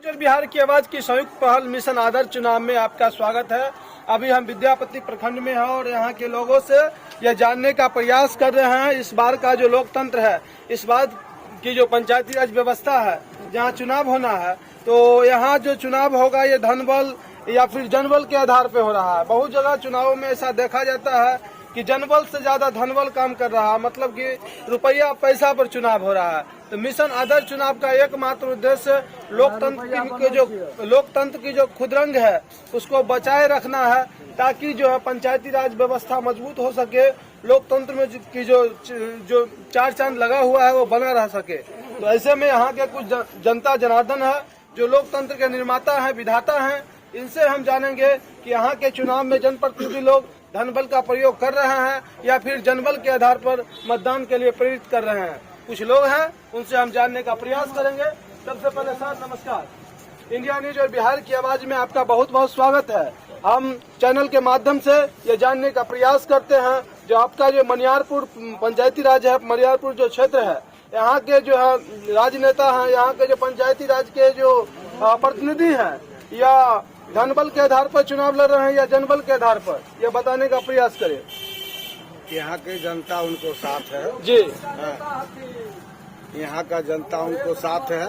और बिहार की आवाज की संयुक्त पहल मिशन आदर्श चुनाव में आपका स्वागत है। अभी हम विद्यापति प्रखंड में हैं और यहाँ के लोगों से यह जानने का प्रयास कर रहे हैं इस बार का जो लोकतंत्र है, इस बार की जो पंचायती राज व्यवस्था है, जहाँ चुनाव होना है, तो यहाँ जो चुनाव होगा ये धन बल या फिर जनबल के आधार पे हो रहा है। बहुत जगह चुनावों में ऐसा देखा जाता है कि जनबल से ज्यादा धनबल काम कर रहा है, मतलब कि रुपया पैसा पर चुनाव हो रहा है। तो मिशन आदर्श चुनाव का एकमात्र उद्देश्य लोकतंत्र की जो खुदरंग है उसको बचाए रखना है, ताकि जो है पंचायती राज व्यवस्था मजबूत हो सके, लोकतंत्र में की जो चार चांद लगा हुआ है वो बना रह सके। तो ऐसे में यहाँ के कुछ जनता जनार्दन है जो लोकतंत्र के निर्माता है, विधाता है, इनसे हम जानेंगे कि यहाँ के चुनाव में जनप्रतिनिधि लोग धनबल का प्रयोग कर रहे हैं या फिर जनबल के आधार पर मतदान के लिए प्रेरित कर रहे हैं। कुछ लोग हैं, उनसे हम जानने का प्रयास करेंगे। सबसे पहले सर नमस्कार, इंडिया न्यूज और बिहार की आवाज में आपका बहुत बहुत स्वागत है। हम चैनल के माध्यम से ये जानने का प्रयास करते हैं जो आपका जो मनियारपुर पंचायती राज है, मनियारपुर जो क्षेत्र है, यहाँ के जो है राजनेता हैं, यहाँ के जो पंचायती राज के जो प्रतिनिधि हैं, या धनबल के आधार पर चुनाव लड़ रहे हैं या जनबल के आधार पर, यह बताने का प्रयास करें। यहाँ की जनता उनको साथ है जी, यहाँ का जनता उनको साथ है।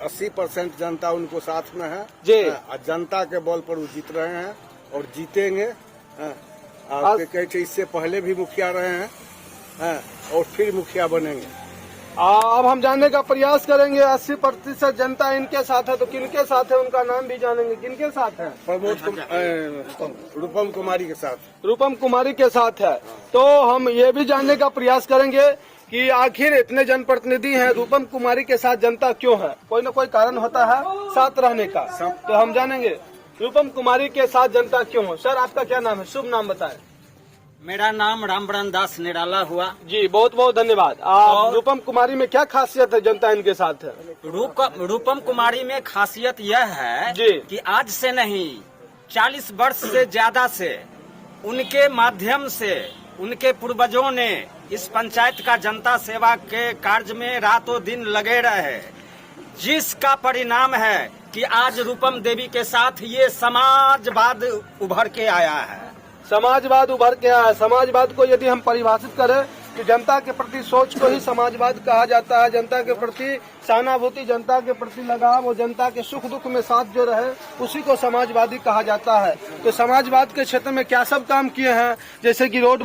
80% जनता उनको साथ में है जी। और जनता के बल पर वो जीत रहे हैं और जीतेंगे। और कहते इससे पहले भी मुखिया रहे हैं और फिर मुखिया बनेंगे। अब हम जानने का प्रयास करेंगे 80% जनता इनके साथ है, तो किनके साथ है उनका नाम भी जानेंगे। किनके साथ है? रूपम कुमारी के साथ। रूपम कुमारी के साथ है। तो हम ये भी जानने का प्रयास करेंगे कि आखिर इतने जनप्रतिनिधि हैं, रूपम कुमारी के साथ जनता क्यों है? कोई न कोई कारण होता है साथ रहने का, तो हम जानेंगे रूपम कुमारी के साथ जनता क्यों है। सर आपका क्या नाम है, शुभ नाम बताएं। मेरा नाम रामबरन दास निराला हुआ। जी बहुत बहुत धन्यवाद। रूपम कुमारी में क्या खासियत है जनता इनके साथ है? रूपम कुमारी में खासियत यह है जी कि आज से नहीं 40 वर्ष से ज्यादा से उनके माध्यम से उनके पूर्वजों ने इस पंचायत का जनता सेवा के कार्य में रातों दिन लगे रहे, जिसका परिणाम है कि आज रूपम देवी के साथ ये समाजवाद उभर के आया है। समाजवाद उभर के आया है। समाजवाद को यदि हम परिभाषित करें तो जनता के प्रति सोच को ही समाजवाद कहा जाता है। जनता के प्रति सहानुभूति, जनता के प्रति लगाव और जनता के सुख दुख में साथ जो रहे, उसी को समाजवादी कहा जाता है। तो समाजवाद के क्षेत्र में क्या सब काम किए हैं, जैसे कि रोड,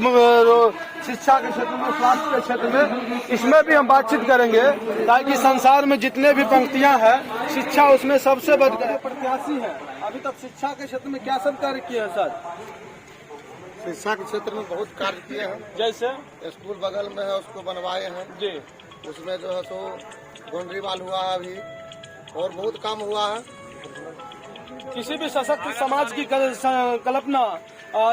शिक्षा के क्षेत्र में, स्वास्थ्य के क्षेत्र में, इसमें भी हम बातचीत करेंगे, ताकि संसार में जितने भी पंक्तियां हैं, शिक्षा उसमें सबसे बढ़कर प्रत्याशी है। अभी तक शिक्षा के क्षेत्र में क्या सब कार्य किए हैं सर? शिक्षा के क्षेत्र में बहुत कार्य किए हैं। जैसे स्कूल बगल में है, उसको बनवाए हैं जी, उसमें जो है सो बाउंड्री वाल हुआ है अभी, और बहुत काम हुआ है। किसी भी सशक्त समाज की कल्पना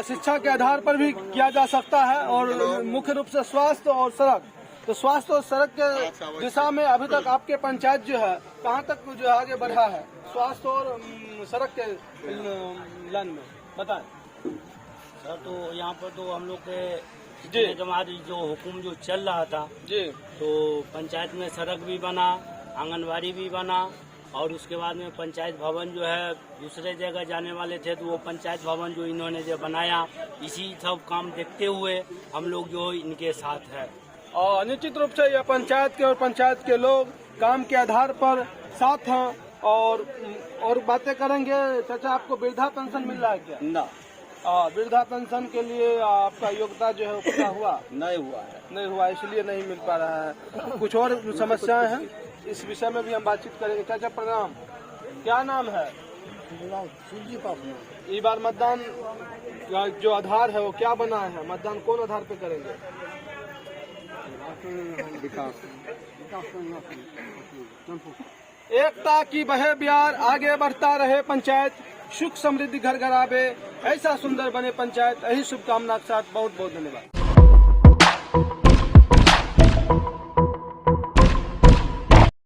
शिक्षा के आधार पर भी किया जा सकता है, और मुख्य रूप से स्वास्थ्य और सड़क। तो स्वास्थ्य और सड़क के दिशा में अभी तक आपके पंचायत जो है कहाँ तक जो आगे बढ़ा है स्वास्थ्य और सड़क के लाइन में, बताएं सर। तो यहाँ पर तो हम लोग के जमात जो हुकुम जो चल रहा था जी, तो पंचायत में सड़क भी बना, आंगनबाड़ी भी बना, और उसके बाद में पंचायत भवन जो है दूसरे जगह जाने वाले थे, तो वो पंचायत भवन जो इन्होंने जो बनाया, इसी सब काम देखते हुए हम लोग जो इनके साथ है। और निश्चित रूप से यह पंचायत के और पंचायत के लोग काम के आधार पर साथ हैं। और बातें करेंगे। चाचा आपको वृद्धा पेंशन मिल रहा है क्या? ना, वृद्धा पेंशन के लिए आपका योग्यता जो है पूरा हुआ? नहीं हुआ है। नहीं हुआ, इसलिए नहीं मिल पा रहा है। कुछ और समस्याएं हैं, इस विषय में भी हम बातचीत करेंगे। चाचा प्रणाम, क्या नाम है? इस बार मतदान का जो आधार है वो क्या बना है? मतदान कौन आधार पे करेंगे? एकता की बहे प्यार, आगे बढ़ता रहे पंचायत, सुख समृद्धि घर घर आवे, ऐसा सुंदर बने पंचायत, यही शुभकामना के साथ बहुत बहुत धन्यवाद।